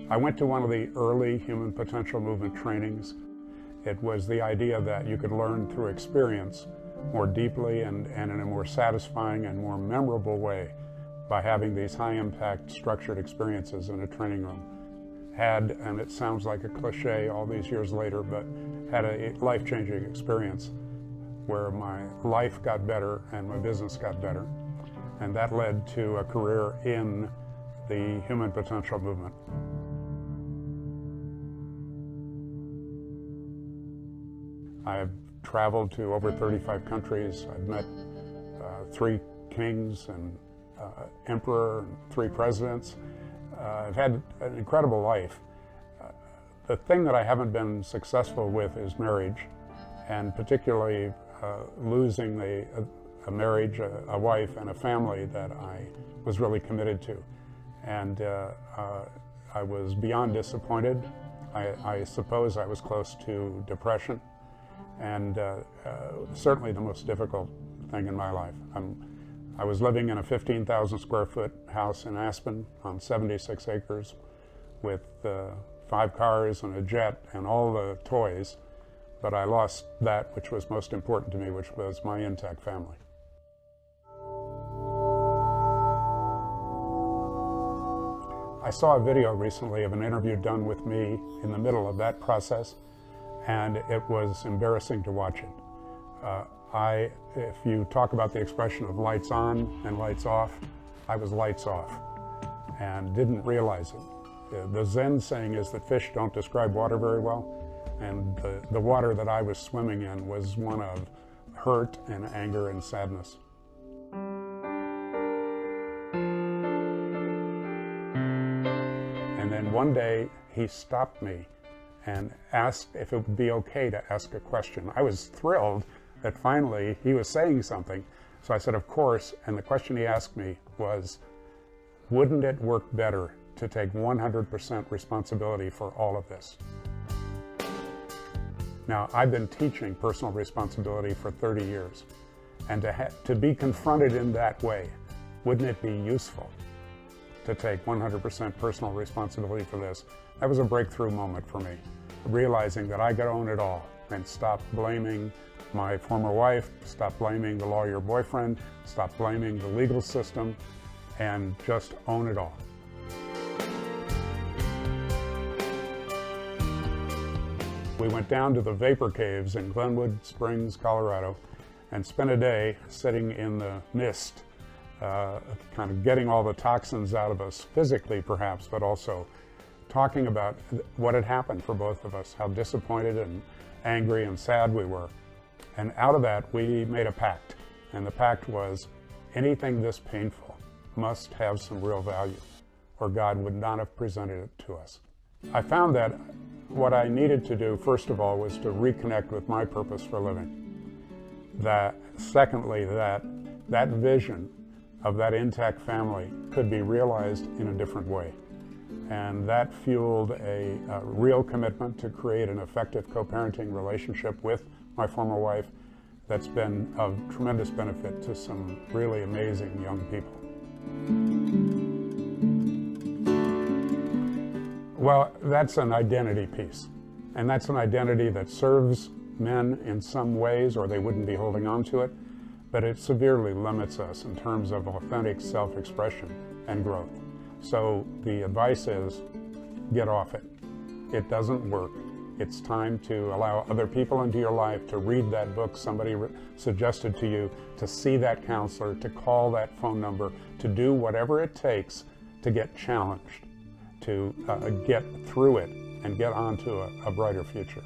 I went to one of the early Human Potential Movement trainings. It was the idea that you could learn through experience more deeply and in a more satisfying and more memorable way by having these high-impact structured experiences in a training room. Had, and it sounds like a cliche all these years later, but had a life-changing experience where my life got better and my business got better. And that led to a career in the Human Potential Movement. I've traveled to over 35 countries. I've met 3 kings and emperor and 3 presidents. I've had an incredible life. The thing that I haven't been successful with is marriage, and particularly losing a marriage, a wife, and a family that I was really committed to. And I was beyond disappointed. I suppose I was close to depression, and certainly the most difficult thing in my life. I was living in a 15,000 square foot house in Aspen on 76 acres with 5 cars and a jet and all the toys, but I lost that which was most important to me, which was my intact family. I saw a video recently of an interview done with me in the middle of that process, and it was embarrassing to watch it. If you talk about the expression of lights on and lights off, I was lights off and didn't realize it. The Zen saying is that fish don't describe water very well, and the water that I was swimming in was one of hurt and anger and sadness. And then one day he stopped me and asked if it would be okay to ask a question. I was thrilled that finally he was saying something. So I said, of course, and the question he asked me was, wouldn't it work better to take 100% responsibility for all of this? Now, I've been teaching personal responsibility for 30 years, and to be confronted in that way, wouldn't it be useful to take 100% personal responsibility for this? That was a breakthrough moment for me, realizing that I could own it all and stop blaming my former wife, stop blaming the lawyer boyfriend, stop blaming the legal system, and just own it all. We went down to the Vapor Caves in Glenwood Springs, Colorado, and spent a day sitting in the mist, kind of getting all the toxins out of us physically perhaps, but also talking about what had happened for both of us, how disappointed and angry and sad we were. And out of that, we made a pact. And the pact was, anything this painful must have some real value, or God would not have presented it to us. I found that what I needed to do, first of all, was to reconnect with my purpose for living. That, secondly, that vision of that intact family could be realized in a different way. And that fueled a real commitment to create an effective co-parenting relationship with my former wife that's been of tremendous benefit to some really amazing young people. Well, that's an identity piece. And that's an identity that serves men in some ways, or they wouldn't be holding on to it, but it severely limits us in terms of authentic self-expression and growth. So the advice is, get off it. It doesn't work. It's time to allow other people into your life, to read that book somebody suggested to you, to see that counselor, to call that phone number, to do whatever it takes to get challenged, to get through it and get on to a brighter future.